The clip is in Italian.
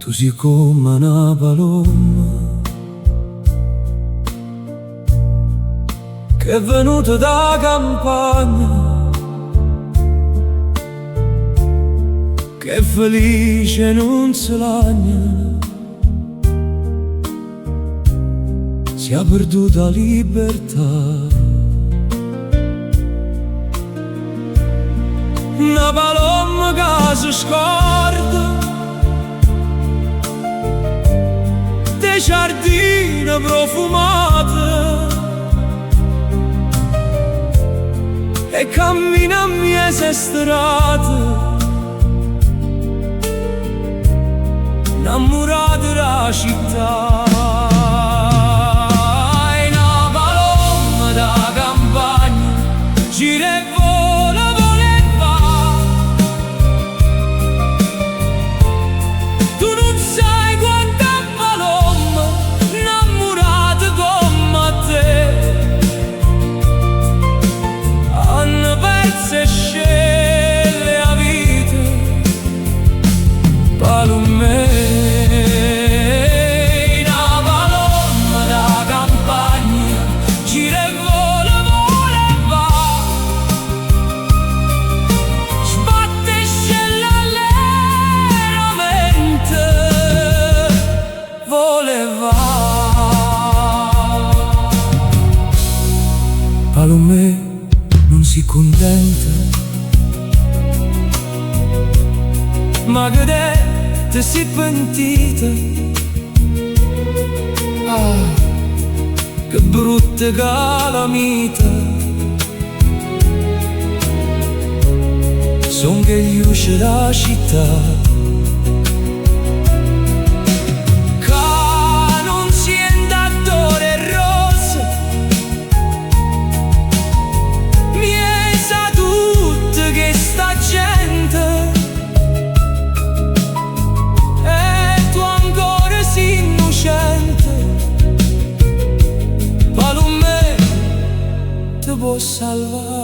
Tu sei come una paloma che è venuta da campagna, che è felice e non si lagna, si è perduta libertà. Una paloma che si scorda dei giardini profumati e cammina a miese strade, innamorata della città. È una paloma da campagna, gira e vola, vola e va. Tu non sai quanta paloma innamorata come te, hanno perso e scelle a vita. Palome, Palome non si contenta, ma che te si pentita. Ah, che brutta calamita, son che gli usci da città. Può salvare.